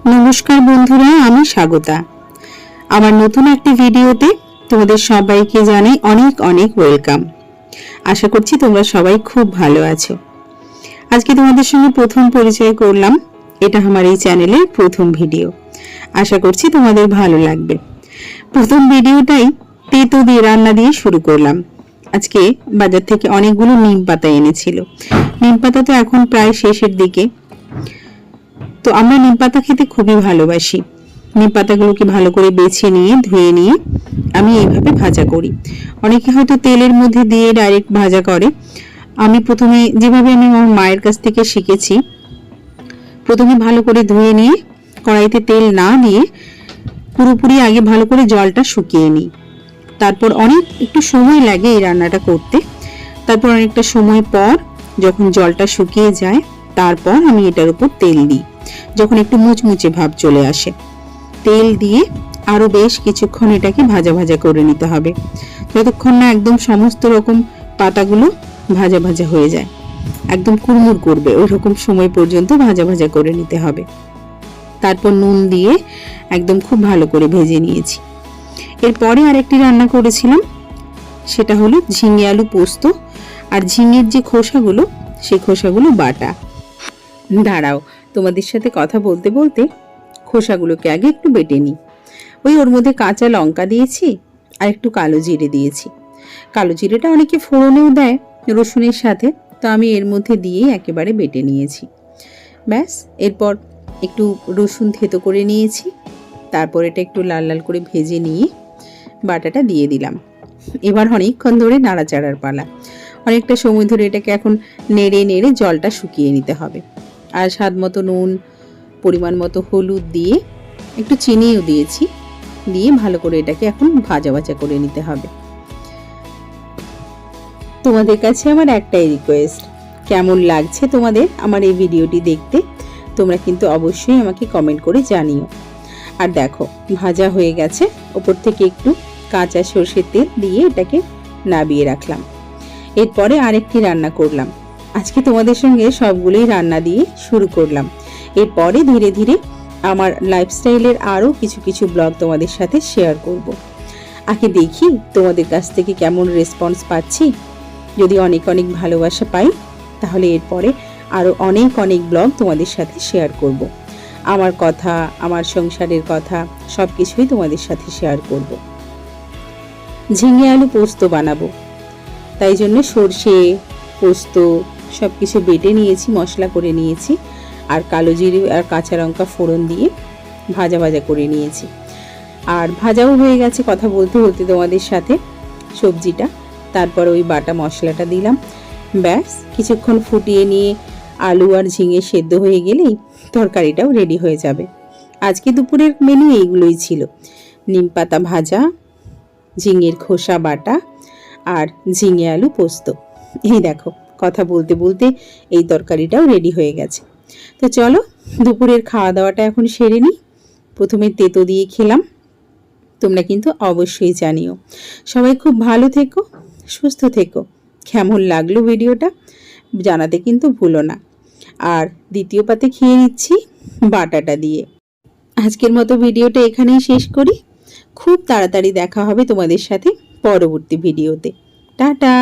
নমস্কার বন্ধুরা, আমি স্বাগতা। আমার নতুন একটি ভিডিওতে তোমাদের সবাইকে জানাই অনেক অনেক ওয়েলকাম। আশা করছি তোমরা সবাই খুব ভালো আছো। আজকে তোমাদের সঙ্গে প্রথম পরিচয় করলাম। এটা আমার এই চ্যানেলের প্রথম ভিডিও। আশা করছি তোমাদের ভালো লাগবে। প্রথম ভিডিওটাই তেতো দিয়ে রান্না দিয়ে শুরু করলাম। আজকে বাজার থেকে অনেকগুলো নিম পাতা এনেছিল। নিম পাতা তো এখন প্রায় শেষের দিকে। তো আমরা নিম পাতা খেতে খুবই ভালোবাসি। নিম পাতাগুলোকে ভালো করে বেছে নিয়ে ধুয়ে নিয়ে আমি এইভাবে ভাজা করি। অনেকে হয়তো তেলের মধ্যে দিয়ে ডাইরেক্ট ভাজা করে। আমি প্রথমে যেভাবে আমি আমার মায়ের কাছ থেকে শিখেছি, প্রথমে ভালো করে ধুয়ে নিয়ে কড়াইতে তেল না দিয়ে পুরোপুরি আগে ভালো করে জলটা শুকিয়ে নিই। তারপর একটু সময় লাগে এই রান্নাটা করতে। তারপর অনেকটা সময় পর যখন জলটা শুকিয়ে যায়, তারপর আমি এটার উপর তেল দিই। যখন একটু মুচমুচে ভাব চলে আসে, তেল দিয়ে আরো বেশ কিছুক্ষণ এটাকে ভাজা ভাজা করে নিতে হবে, যতক্ষণ না একদম সমস্ত রকম পাতাগুলো ভাজা ভাজা হয়ে যায়, একদম কুড়মুড় করবে ওই রকম সময় পর্যন্ত ভাজা ভাজা করে নিতে হবে। তারপর নুন দিয়ে একদম খুব ভালো করে ভেজে নিয়েছি। এরপরে আরেকটি রান্না করেছিলাম, সেটা হলো ঝিঙে আলু পোস্ত। আর ঝিঙের যে খোসাগুলো, সেই খোসাগুলো বাটা। দাঁড়াও, তোমাদের সাথে কথা বলতে বলতে খোসাগুলোকে আগে একটু বেটে নিই। ওর মধ্যে কাঁচা লঙ্কা দিয়েছি আর একটু কালো জিরে দিয়েছি। কালো জিরেটা অনেকে ফোড়নেও দেয় রসুনের সাথে, তো আমি এর মধ্যে দিয়েই একেবারে বেটে নিয়েছি। ব্যাস, এরপর একটু রসুন থেতো করে নিয়েছি। তারপর এটা একটু লাল লাল করে ভেজে নিয়ে বাটাটা দিয়ে দিলাম। এবার অনেকক্ষণ ধরে নাড়াচাড়ার পালা। অনেকটা সময় ধরে এটাকে এখন নেড়ে নেড়ে জলটা শুকিয়ে নিতে হবে। আর স্বাদ মতো নুন, পরিমাণ মতো হলুদ দিয়ে একটু চিনিও দিয়েছি, দিয়ে ভালো করে এটাকে এখন ভাজা ভাজা করে নিতে হবে। তোমাদের কাছে আমার একটাই রিকোয়েস্ট, কেমন লাগছে তোমাদের আমার এই ভিডিওটি দেখতে তোমরা কিন্তু অবশ্যই আমাকে কমেন্ট করে জানিও। আর দেখো, ভাজা হয়ে গেছে। ওপর থেকে একটু কাঁচা সর্ষের তেল দিয়ে এটাকে নাবিয়ে রাখলাম। এরপরে আরেকটি রান্না করলাম। আজকে তোমাদের সঙ্গে সবগুলোই রান্না দিয়ে শুরু করলাম। এরপরে ধীরে ধীরে আমার লাইফস্টাইলের আরও কিছু কিছু ব্লগ তোমাদের সাথে শেয়ার করব। আগে দেখি তোমাদের কাছ থেকে কেমন রেসপন্স পাচ্ছি। যদি অনেক অনেক ভালোবাসা পাই, তাহলে এরপরে আরও অনেক অনেক ব্লগ তোমাদের সাথে শেয়ার করব। আমার কথা, আমার সংসারের কথা সব কিছুই তোমাদের সাথে শেয়ার করব। ঝিঙে আলু পোস্ত বানাবো, তাই জন্য সর্ষে, পোস্ত সব কিছু বেটে নিয়েছি, মশলা করে নিয়েছি। আর কালো জিরে আর কাঁচা লঙ্কা ফোড়ন দিয়ে ভাজা ভাজা করে নিয়েছি। আর ভাজাও হয়ে গেছে কথা বলতে বলতে তোমাদের সাথে সবজিটা। তারপর ওই বাটা মশলাটা দিলাম। ব্যাস, কিছুক্ষণ ফুটিয়ে নিয়ে আলু আর ঝিঙে সেদ্ধ হয়ে গেলেই তরকারিটাও রেডি হয়ে যাবে। আজকে দুপুরের মেনু এইগুলোই ছিল: নিম পাতা ভাজা, ঝিঙের খোসা বাটা আর ঝিঙে আলু পোস্ত। এই দেখো, কথা বলতে বলতে এই তরকারিটাও রেডি হয়ে গেছে। তো চলো দুপুরের খাওয়া দাওয়াটা এখন সেরে নিই। প্রথমে তেতো দিয়ে খেলাম। তোমরা কিন্তু অবশ্যই জানিও। সবাই খুব ভালো থেকো, সুস্থ থেকো। কেমন লাগলো ভিডিওটা জানাতে কিন্তু ভুলো না। আর দ্বিতীয় পাতে খেয়ে নিচ্ছি বাটাটা দিয়ে। আজকের মতো ভিডিওটা এখানেই শেষ করি। খুব তাড়াতাড়ি দেখা হবে তোমাদের সাথে পরবর্তী ভিডিওতে। টাটা।